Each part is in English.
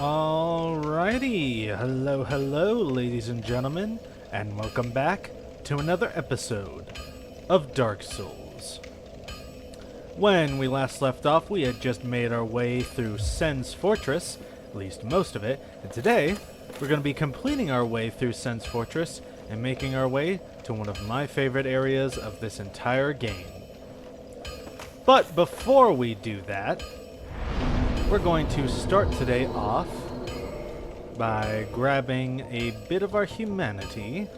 Alrighty, hello ladies and gentlemen, and welcome back to another episode of Dark Souls. When we last left off, we had just made our way through Sen's Fortress, at least most of it, and today we're going to be completing our way through Sen's Fortress and making our way to one of my favorite areas of this entire game. But before we do that, we're going to start today off by grabbing a bit of our humanity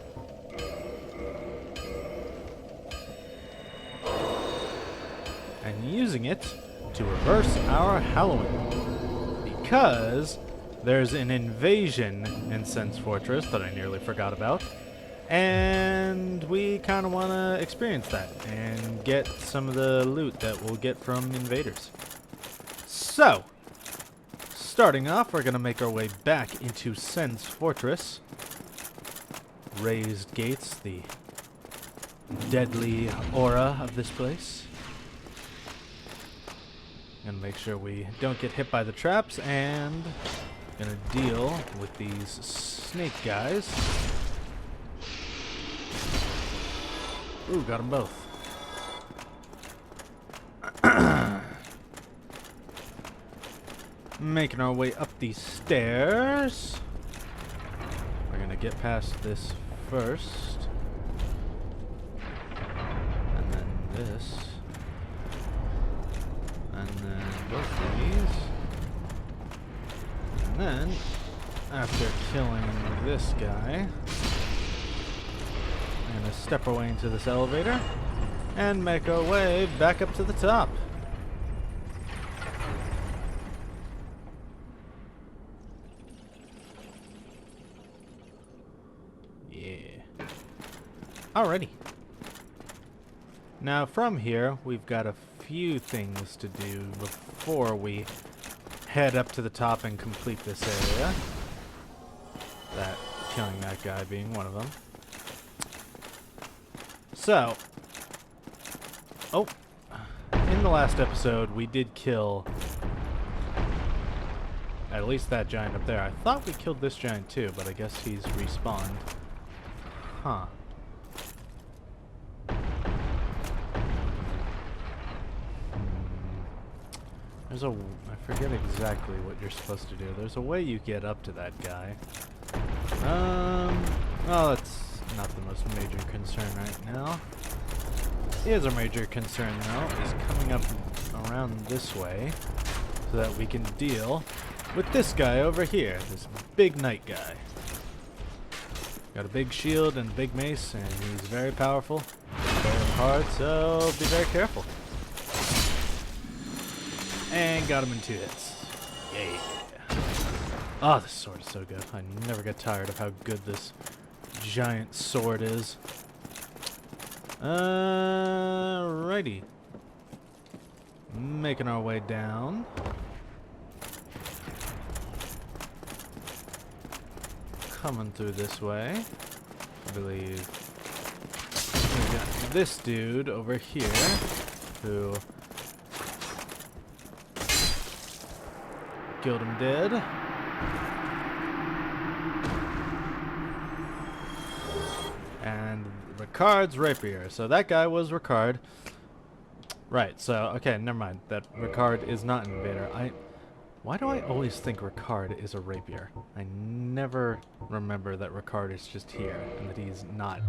and using it to reverse our hallowing, because there's an invasion in Sen's Fortress that I nearly forgot about, and we kind of want to experience that and get some of the loot that we'll get from invaders. So, starting off, we're going to make our way back into Sen's Fortress. Raised gates, the deadly aura of this place. Gonna make sure we don't get hit by the traps, and gonna deal with these snake guys. Ooh, got them both. Making our way up these stairs. We're gonna get past this first. And then this. And then both of these. And then, after killing this guy, we're gonna step our way into this elevator and make our way back up to the top. Alrighty. Now from here, we've got a few things to do before we head up to the top and complete this area. Killing that guy being one of them. So, in the last episode, we did kill at least that giant up there. I thought we killed this giant too, but I guess he's respawned. Huh. I forget exactly what you're supposed to do. There's a way you get up to that guy. Well, that's not the most major concern right now. Here's a major concern, though, is coming up around this way so that we can deal with this guy over here, this big knight guy. Got a big shield and a big mace, and he's very powerful, very hard, so be very careful. And got him in 2 hits. Yeah. Oh, this sword is so good. I never get tired of how good this giant sword is. Alrighty. Making our way down. Coming through this way. I believe we got this dude over here who killed him dead. And Ricard's rapier. So that guy was Ricard. Right, so, okay, never mind. That Ricard is not an invader. Why do I always think Ricard is a rapier? I never remember that Ricard is just here and that he's not,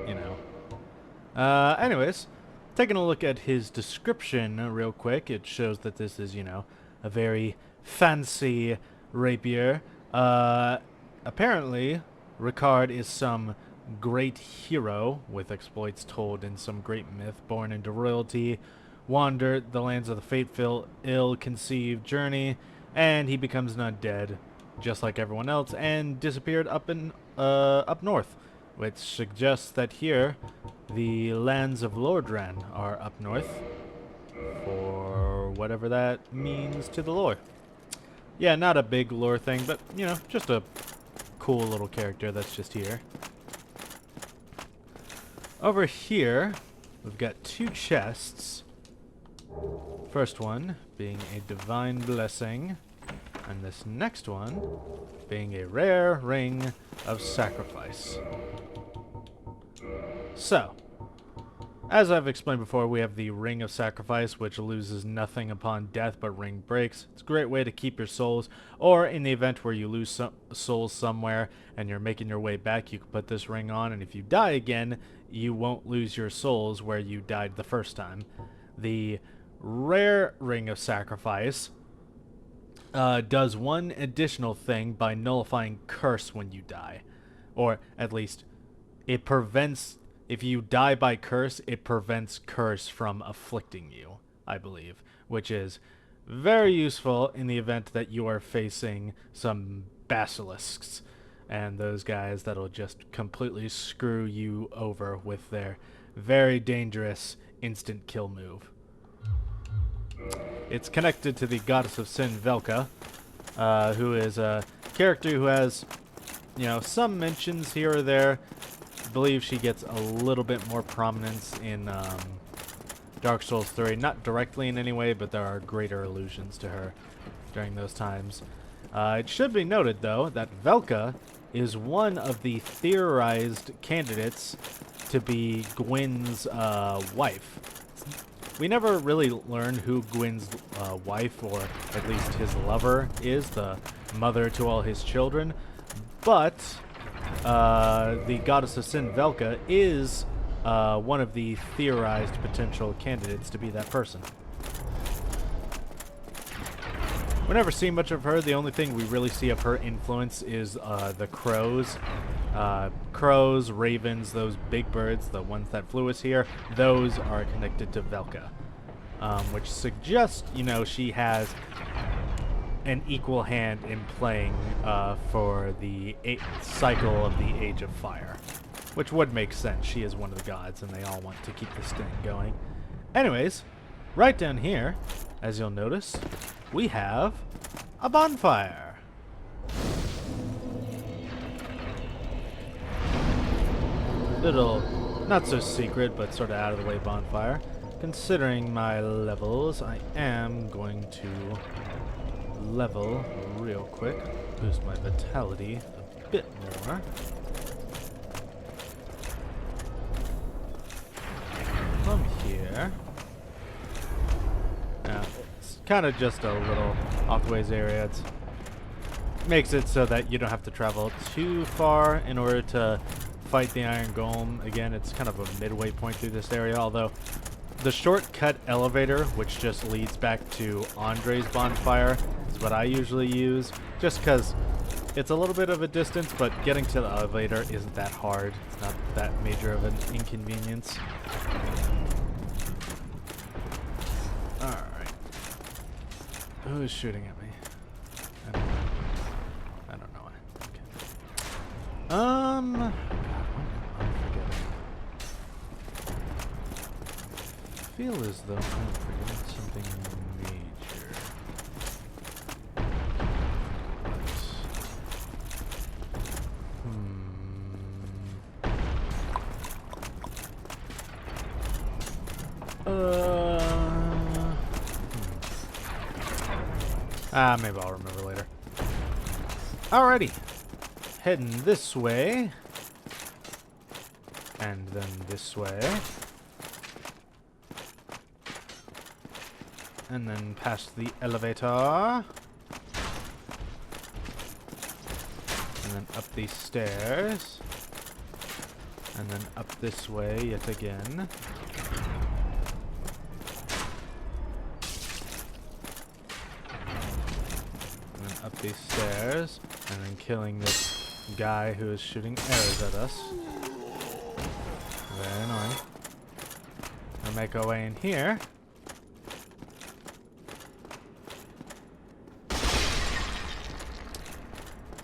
you know. Anyways, taking a look at his description real quick, it shows that this is, you know, a very fancy rapier. Apparently, Ricard is some great hero with exploits told in some great myth, born into royalty, wandered the lands of the fateful, ill-conceived journey, and he becomes an undead, just like everyone else, and disappeared up north, which suggests that here, the lands of Lordran are up north, for whatever that means to the lore. Yeah, not a big lore thing, but, you know, just a cool little character that's just here. Over here, we've got 2 chests. First one being a divine blessing. And this next one being a rare ring of sacrifice. So, as I've explained before, we have the Ring of Sacrifice, which loses nothing upon death, but ring breaks. It's a great way to keep your souls, or in the event where you lose souls somewhere and you're making your way back, you can put this ring on, and if you die again, you won't lose your souls where you died the first time. The Rare Ring of Sacrifice does one additional thing by nullifying curse when you die. Or, at least, it prevents... If you die by curse, it prevents curse from afflicting you, I believe, which is very useful in the event that you are facing some basilisks and those guys that'll just completely screw you over with their very dangerous instant kill move. It's connected to the Goddess of Sin, Velka, who is a character who has, you know, some mentions here or there. I believe she gets a little bit more prominence in Dark Souls 3. Not directly in any way, but there are greater allusions to her during those times. It should be noted, though, that Velka is one of the theorized candidates to be Gwyn's wife. We never really learn who Gwyn's wife, or at least his lover, is, the mother to all his children, but the Goddess of Sin, Velka, is one of the theorized potential candidates to be that person. We never see much of her. The only thing we really see of her influence is the crows. Crows, ravens, those big birds, the ones that flew us here, those are connected to Velka. Which suggests, you know, she has an equal hand in playing for the cycle of the Age of Fire. Which would make sense. She is one of the gods, and they all want to keep this thing going. Anyways, right down here, as you'll notice, we have a bonfire. Little, not so secret, but sort of out of the way bonfire. Considering my levels, I am going to level real quick, boost my vitality a bit more. From here. Now, it's kind of just a little off-ways area. It makes it so that you don't have to travel too far in order to fight the Iron Golem. Again, it's kind of a midway point through this area, although the shortcut elevator, which just leads back to Andre's bonfire, is what I usually use, just because it's a little bit of a distance, but getting to the elevator isn't that hard. It's not that major of an inconvenience. Alright. Who's shooting at me? I don't know. Okay. God, what am I forgetting? I feel as though I'm forgetting something major. Maybe I'll remember later. Alrighty. Heading this way. And then this way. And then past the elevator. And then up these stairs. And then up this way yet again. Up these stairs, and then killing this guy who is shooting arrows at us. Very annoying. We'll make our way in here.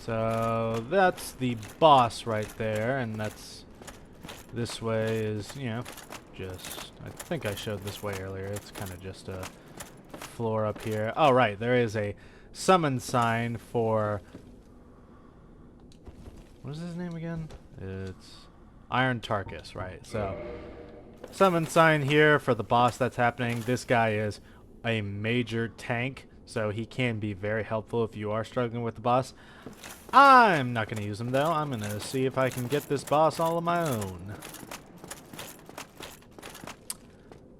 So that's the boss right there, and that's this way is, you know, just, I think I showed this way earlier. It's kind of just a floor up here. Oh, right, there is a summon sign for, what is his name again? It's Iron Tarkus, right? So summon sign here for the boss that's happening. This guy is a major tank, so he can be very helpful if you are struggling with the boss. I'm not going to use him, though. I'm going to see if I can get this boss all on my own.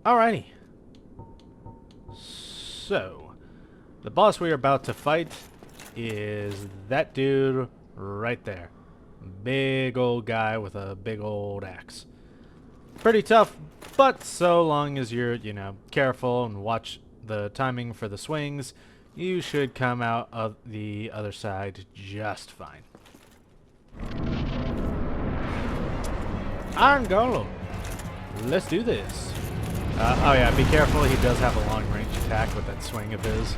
Alrighty. So, the boss we are about to fight is that dude right there. Big old guy with a big old axe. Pretty tough, but so long as you're, careful and watch the timing for the swings, you should come out of the other side just fine. Irom Golem. Let's do this. Oh yeah, be careful. He does have a long range attack with that swing of his.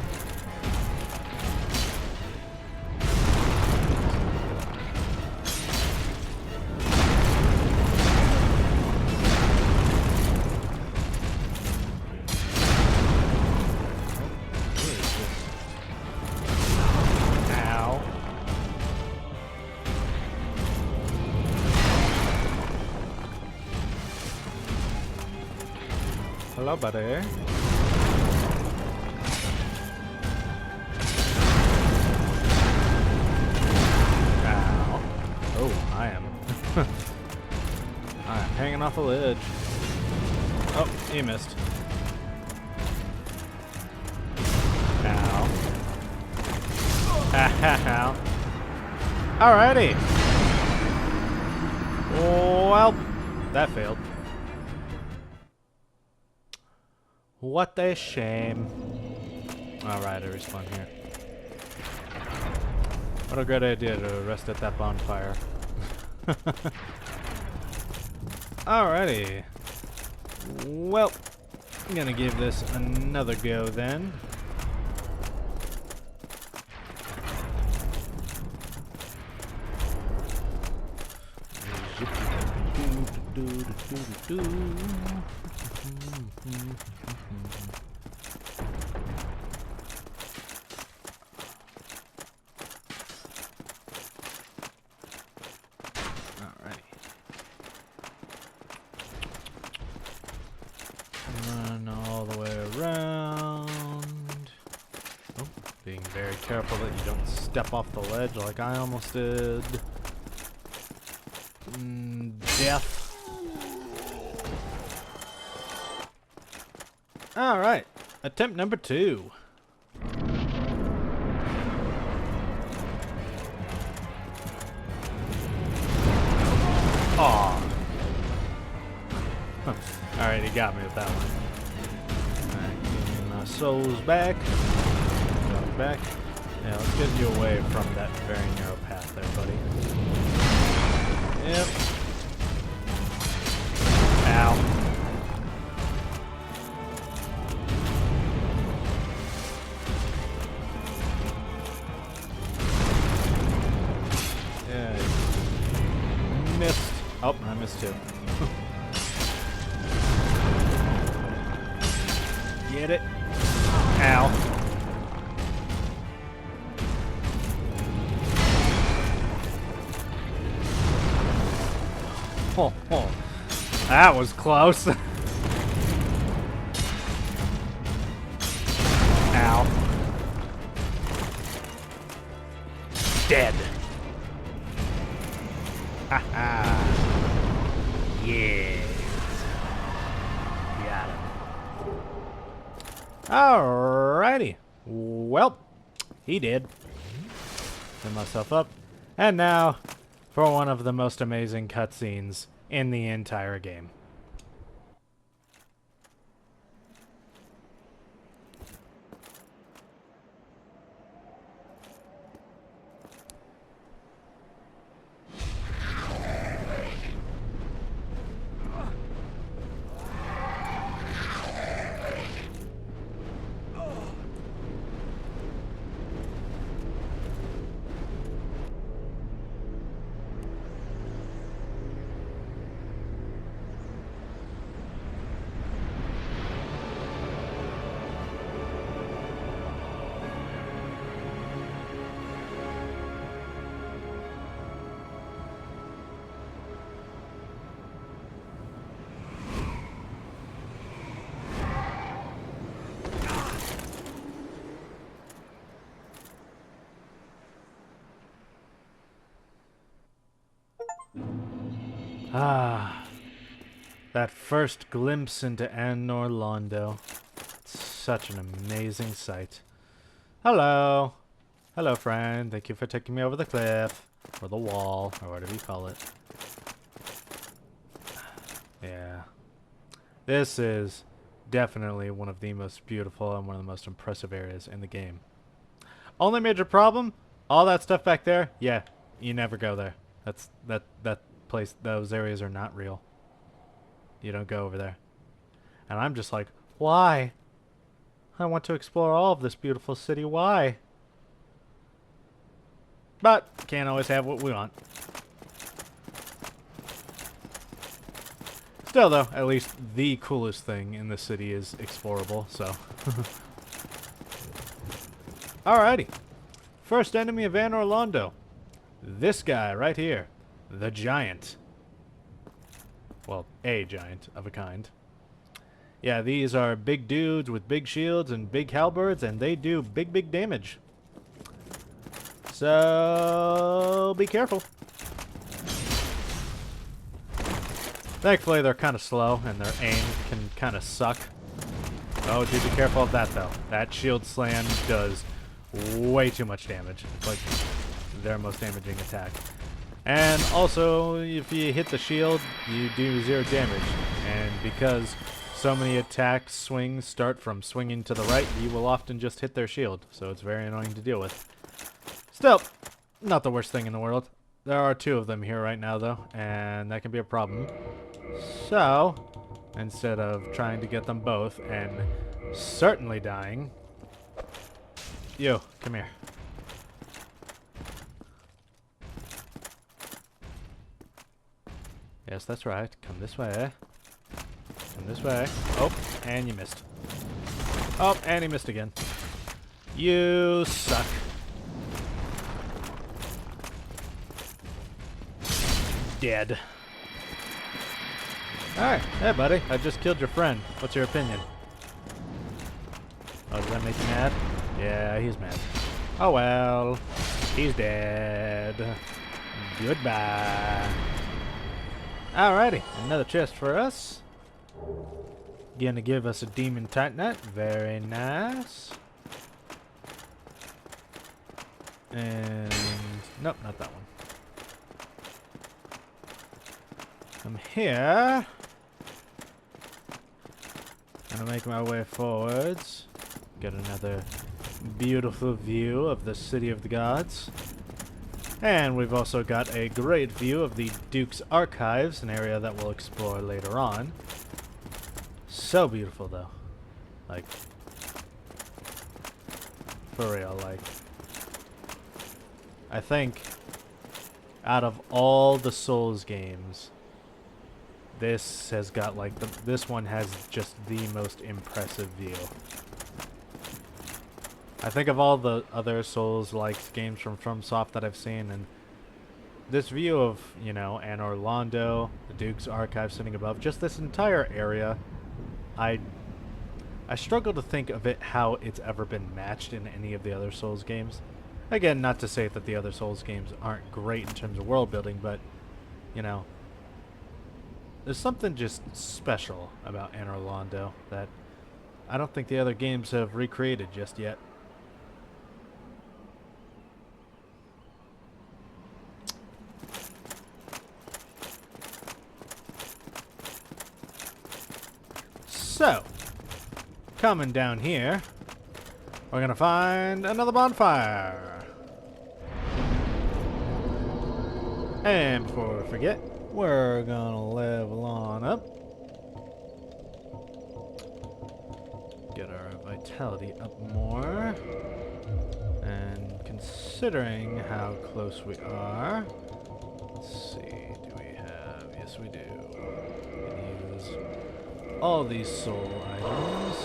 Hello, buddy. Ow. Oh, I am. I am hanging off a ledge. Oh, he missed. Ow. Ow. Alrighty. Well, that failed. What a shame. Alright, I respawn here. What a great idea to rest at that bonfire. Alrighty. Well, I'm gonna give this another go then. Alrighty. Run all the way around. Oh, being very careful that you don't step off the ledge like I almost did. Death. Alright, attempt number 2. Aw. Huh. Alright, he got me with that one. Alright, give me my souls back. Go back. Yeah, let's get you away from that very narrow path there, buddy. Yep. Ow. Missed. Oh, I missed too. Get it? Ow. Oh, oh. That was close. Ow. Dead. Haha. Yes. Got him. Alrighty. Well, he did. Set myself up. And now for one of the most amazing cutscenes in the entire game. Ah, that first glimpse into Anor Londo. It's such an amazing sight. Hello. Hello, friend. Thank you for taking me over the cliff. Or the wall, or whatever you call it. Yeah. This is definitely one of the most beautiful and one of the most impressive areas in the game. Only major problem, all that stuff back there, yeah, you never go there. That place, those areas are not real. You don't go over there. And I'm just like, why? I want to explore all of this beautiful city, why? But can't always have what we want. Still though, at least the coolest thing in the city is explorable, so. Alrighty. First enemy of Anor Londo. This guy right here. The giant. Well, a giant of a kind. Yeah, these are big dudes with big shields and big halberds, and they do big, big damage. So, be careful. Thankfully, they're kind of slow, and their aim can kind of suck. Oh, do be careful of that, though. That shield slam does way too much damage. It's like their most damaging attack. And also, if you hit the shield, you do 0 damage. And because so many attack swings start from swinging to the right, you will often just hit their shield. So it's very annoying to deal with. Still, not the worst thing in the world. There are 2 of them here right now, though, and that can be a problem. So, instead of trying to get them both and certainly dying, you, come here. Yes, that's right. Come this way. Come this way. Oh, and you missed. Oh, and he missed again. You suck. Dead. Alright. Hey, buddy. I just killed your friend. What's your opinion? Oh, does that make you mad? Yeah, he's mad. Oh, well. He's dead. Goodbye. Alrighty. Another chest for us. Gonna give us a demon titanite. Very nice. And... nope, not that one. I'm here. Gonna make my way forwards. Get another beautiful view of the City of the Gods. And we've also got a great view of the Duke's Archives, an area that we'll explore later on. So beautiful, though. Like, for real, like, I think out of all the Souls games, this has got like this one has just the most impressive view. I think of all the other Souls-like games from FromSoft that I've seen, and this view of, you know, Anor Londo, the Duke's Archive sitting above, just this entire area, I struggle to think of it how it's ever been matched in any of the other Souls games. Again, not to say that the other Souls games aren't great in terms of world building, but, you know, there's something just special about Anor Londo that I don't think the other games have recreated just yet. So, coming down here, we're gonna find another bonfire. And before we forget, we're gonna level on up. Get our vitality up more. And considering how close we are, let's see, do we have, yes we do. We can use all these soul items.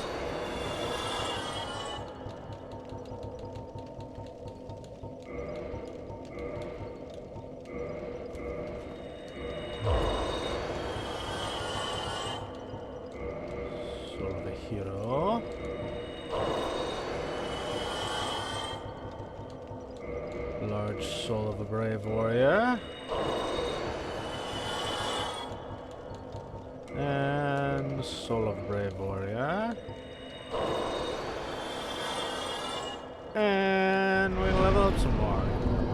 Soul of the hero. Large soul of a brave warrior. Soul of Brave Warrior. And we level up some more.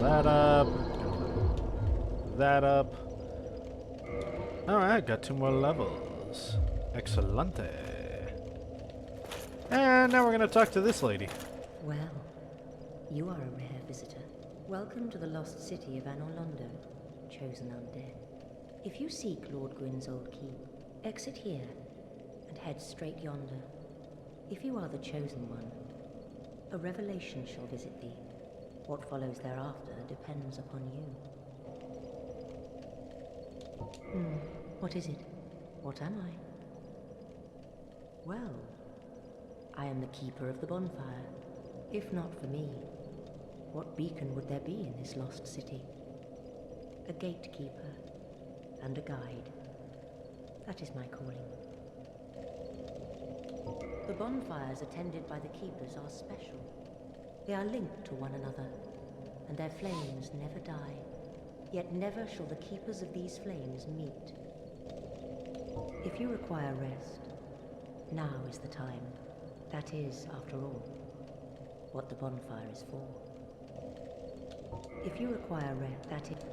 Level that up. Level that up. Alright, got 2 more levels. Excelente. And now we're going to talk to this lady. Well, you are a rare visitor. Welcome to the lost city of Anor Londo, chosen undead. If you seek Lord Gwyn's old keep, exit here and head straight yonder. If you are the chosen one, a revelation shall visit thee. What follows thereafter depends upon you. What is it? What am I? Well, I am the keeper of the bonfire. If not for me, what beacon would there be in this lost city? A gatekeeper and a guide. That is my calling. The bonfires attended by the keepers are special. They are linked to one another, and their flames never die. Yet never shall the keepers of these flames meet. If you require rest, now is the time. That is, after all, what the bonfire is for. If you require rest, that is...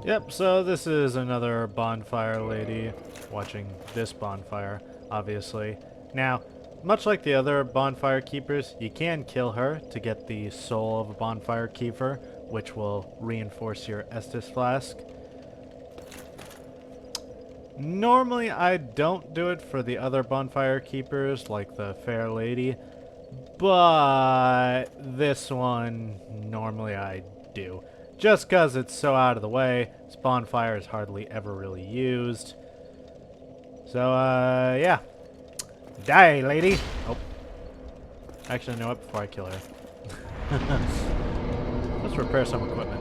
Yep, so this is another bonfire lady watching this bonfire, obviously. Now, much like the other bonfire keepers, you can kill her to get the soul of a bonfire keeper, which will reinforce your Estus flask. Normally, I don't do it for the other bonfire keepers, like the fair lady, but this one, normally I do. Just because it's so out of the way, this bonfire is hardly ever really used. So, yeah. Die, lady! Oh. Actually, know what? Before I kill her. Let's repair some equipment.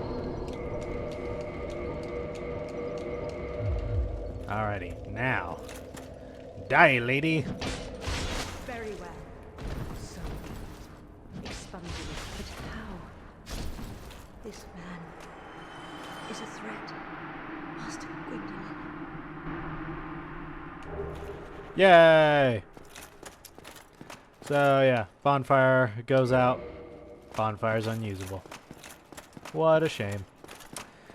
Alrighty, now. Die, lady! Very well. So, expunging it. But how? This man is a threat. Master Gwendolyn. Yay! So, yeah, bonfire goes out. Bonfire's unusable. What a shame.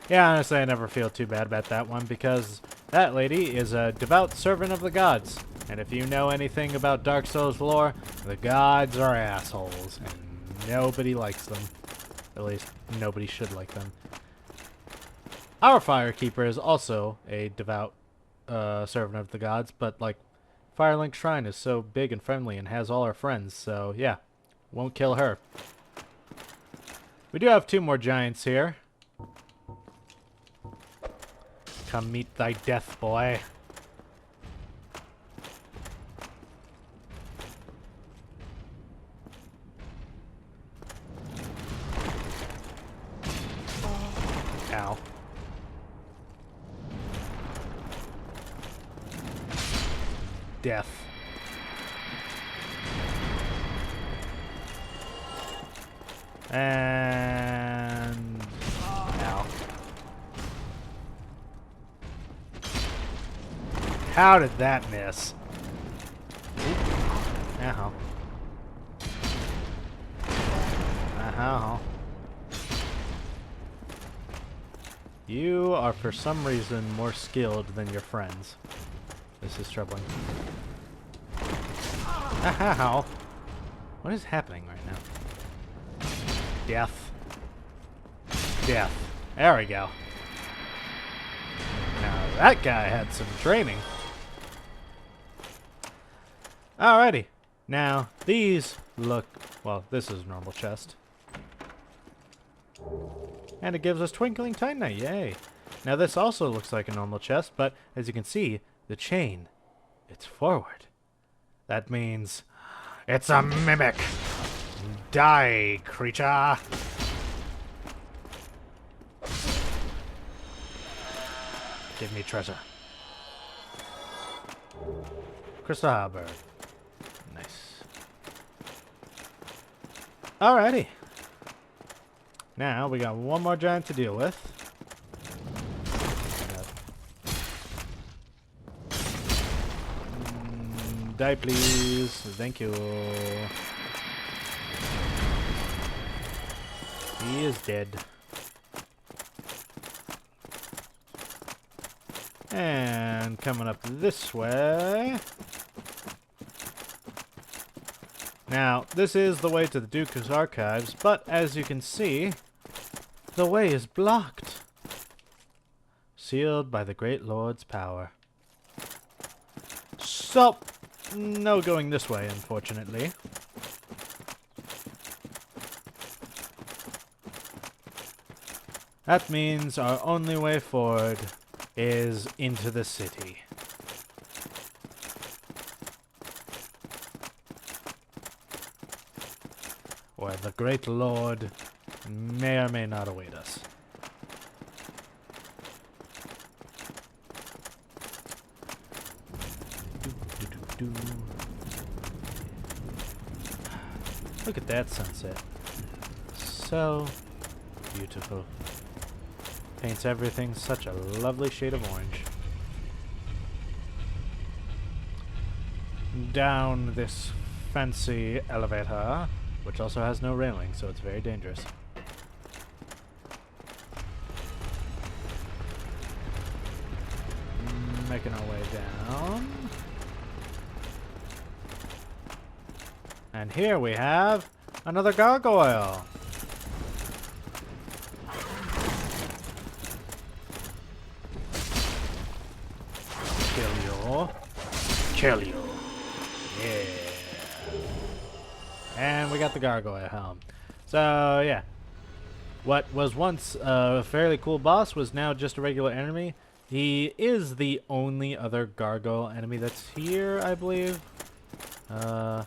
Yeah, honestly, I never feel too bad about that one because that lady is a devout servant of the gods. And if you know anything about Dark Souls lore, the gods are assholes, and nobody likes them. At least, nobody should like them. Our Firekeeper is also a devout servant of the gods, but, like, Firelink Shrine is so big and friendly and has all our friends, so, yeah, won't kill her. We do have 2 more giants here. Come meet thy death, boy. Ow. Death. And... ow. How did that miss? Ow. Ow. You are for some reason more skilled than your friends. This is troubling. Ow. What is happening right now? Death. Death. There we go. Now that guy had some training. Alrighty. Now, these look... well, this is a normal chest. And it gives us Twinkling Titanite, yay! Now this also looks like a normal chest, but as you can see, the chain, it's forward. That means it's a mimic! Die, creature! Give me treasure. Crystal Halberd. Nice. Alrighty. Now, we got 1 more giant to deal with. Die, please. Thank you. He is dead. And coming up this way. Now, this is the way to the Duke's Archives, but as you can see, the way is blocked. Sealed by the Great Lord's power. So, no going this way, unfortunately. That means our only way forward is into the city. Where the Great Lord may or may not await us. Look at that sunset. So beautiful. Paints everything such a lovely shade of orange. Down this fancy elevator, which also has no railing, so it's very dangerous. Making our way down. And here we have another gargoyle. Kill you. Yeah. And we got the gargoyle helm. So, yeah. What was once a fairly cool boss was now just a regular enemy. He is the only other gargoyle enemy that's here, I believe. No,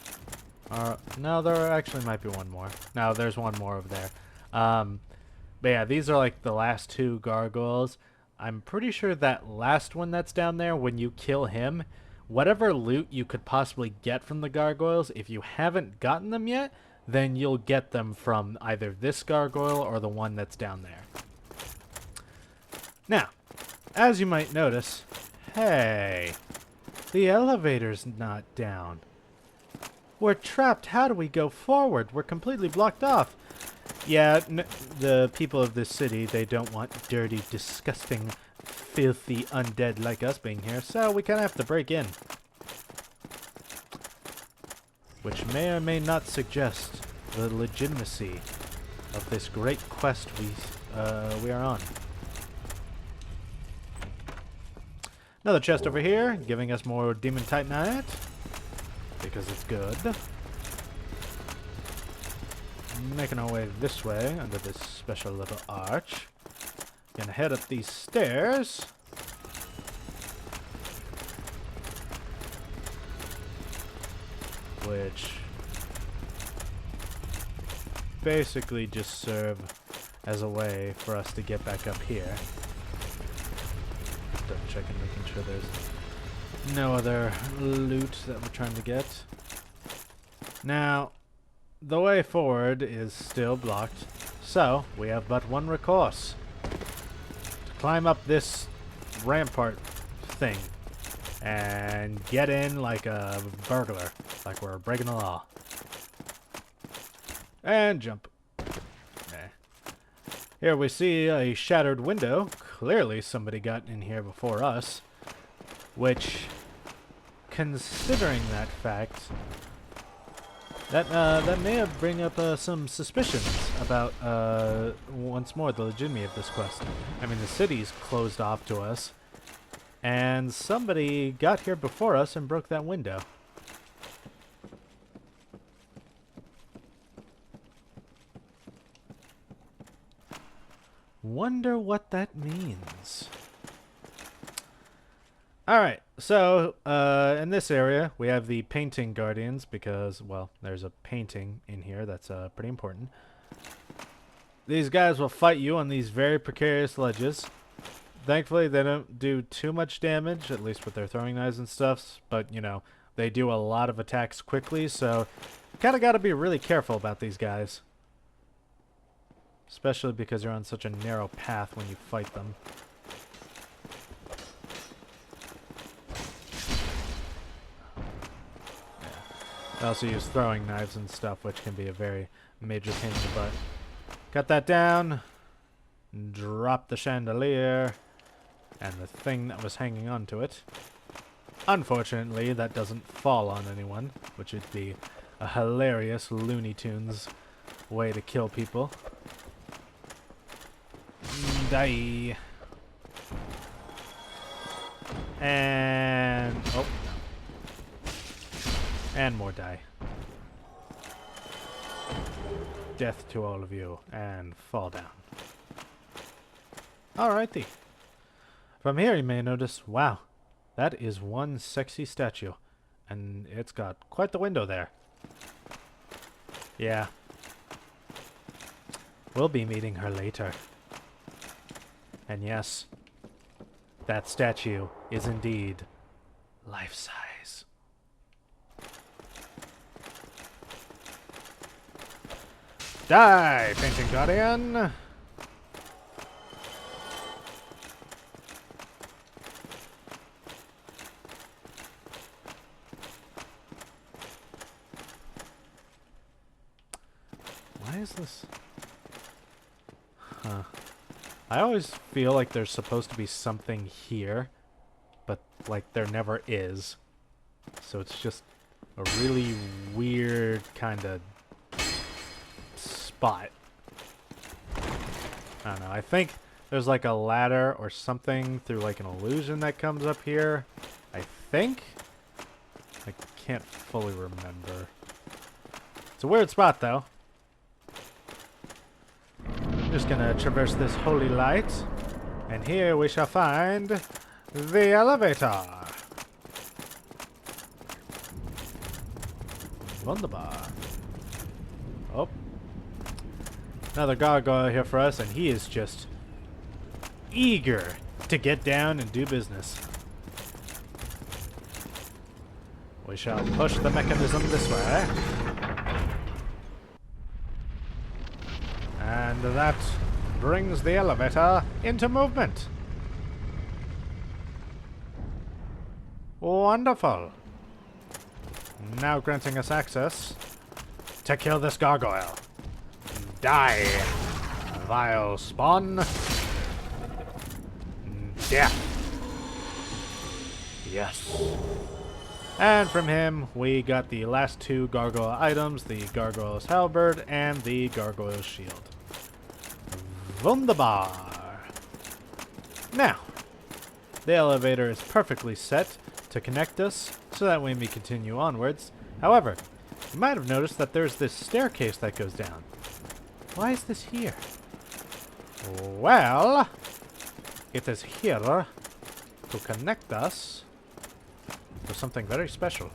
there actually might be one more. No, there's one more over there. But yeah, these are like the last two gargoyles. I'm pretty sure that last one that's down there, when you kill him, whatever loot you could possibly get from the gargoyles, if you haven't gotten them yet, then you'll get them from either this gargoyle or the one that's down there. Now, as you might notice, hey, the elevator's not down. We're trapped. How do we go forward? We're completely blocked off. Yeah, the people of this city, they don't want dirty, disgusting, filthy undead like us being here, so we kind of have to break in. Which may or may not suggest the legitimacy of this great quest we are on. Another chest over here, giving us more demon titanite, because it's good. Making our way this way, under this special little arch. Gonna head up these stairs. Which basically just serve as a way for us to get back up here. Just double checking, making sure there's no other loot that we're trying to get. Now, the way forward is still blocked, so we have but one recourse. To climb up this rampart thing and get in like a burglar, like we're breaking the law. And jump. Here we see a shattered window. Clearly somebody got in here before us, which, considering that fact, that may have bring up some suspicions about, once more, the legitimacy of this quest. I mean, the city's closed off to us, and somebody got here before us and broke that window. Wonder what that means. Alright, so, in this area, we have the painting guardians because, well, there's a painting in here that's pretty important. These guys will fight you on these very precarious ledges. Thankfully, they don't do too much damage, at least with their throwing knives and stuff, but, you know, they do a lot of attacks quickly, so you kind of got to be really careful about these guys. Especially because you're on such a narrow path when you fight them. I also use throwing knives and stuff, which can be a very major pain in the butt. Cut that down. Drop the chandelier. And the thing that was hanging onto it. Unfortunately, that doesn't fall on anyone, which would be a hilarious Looney Tunes way to kill people. Die. And... oh. And more die. Death to all of you. And fall down. Alrighty. From here you may notice, wow, that is one sexy statue. And it's got quite the window there. Yeah. We'll be meeting her later. And yes, that statue is indeed life-size. Die, Painting Guardian! Why is this? Huh. I always feel like there's supposed to be something here, but like there never is. So it's just a really weird kind of spot. I don't know. I think there's like a ladder or something through like an illusion that comes up here. I think? I can't fully remember. It's a weird spot though. Just gonna traverse this holy light, and here we shall find the elevator. Wunderbar. Oh. Another gargoyle here for us, and he is just eager to get down and do business. We shall push the mechanism this way. And that brings the elevator into movement. Wonderful. Now granting us access to kill this gargoyle. Die, vile spawn. Death. Yes. And from him, we got the last two gargoyle items, the gargoyle's halberd and the gargoyle's shield. Wunderbar. Now, the elevator is perfectly set to connect us so that we may continue onwards. However, you might have noticed that there's this staircase that goes down. Why is this here? Well, it is here to connect us to something very special.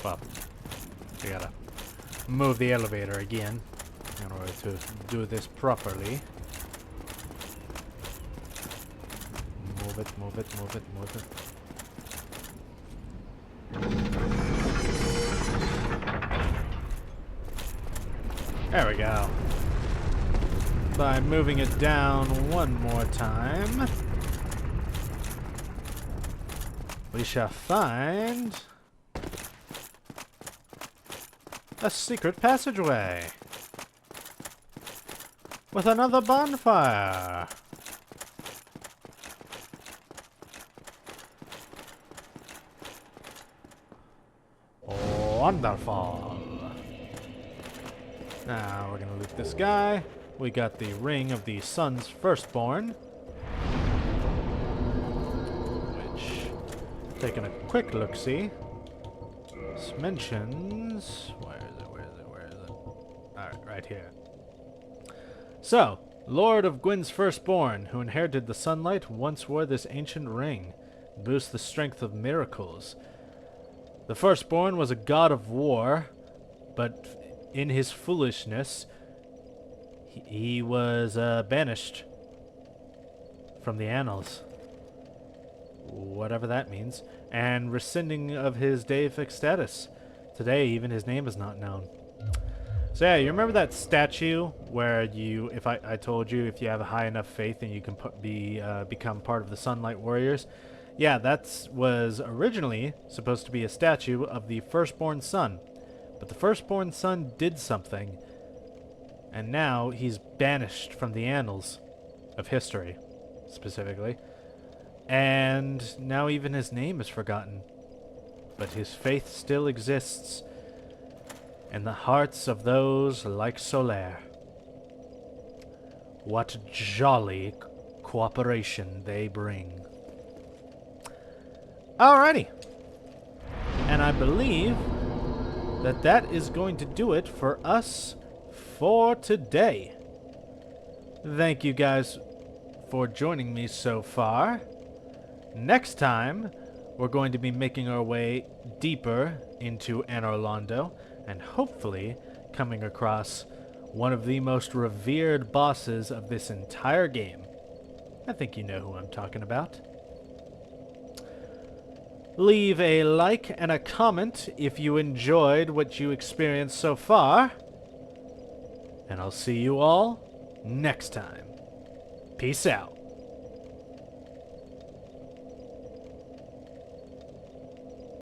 Well, we gotta move the elevator again in order to do this properly. Move it, move it, move it, move it. There we go. By moving it down one more time, we shall find a secret passageway with another bonfire. Wonderful. Now we're gonna loot this guy. We got the ring of the sun's firstborn, which, taking a quick look-see, this mentions, where is it? Alright, right here. So, Lord of Gwyn's firstborn, who inherited the sunlight, once wore this ancient ring. It boosts the strength of miracles. The firstborn was a god of war, but in his foolishness, he was banished from the annals, whatever that means, and rescinding of his deific status. Today, even his name is not known. So yeah, you remember that statue where you, if I told you if you have a high enough faith and you can become part of the Sunlight Warriors? Yeah, that was originally supposed to be a statue of the firstborn son. But the firstborn son did something, and now he's banished from the annals of history, specifically. And now even his name is forgotten. But his faith still exists in the hearts of those like Solaire. What jolly cooperation they bring. Alrighty. And I believe that that is going to do it for us for today. Thank you guys for joining me so far. Next time, we're going to be making our way deeper into Anor Londo and hopefully coming across one of the most revered bosses of this entire game. I think you know who I'm talking about. Leave a like and a comment if you enjoyed what you experienced so far. And I'll see you all next time. Peace out.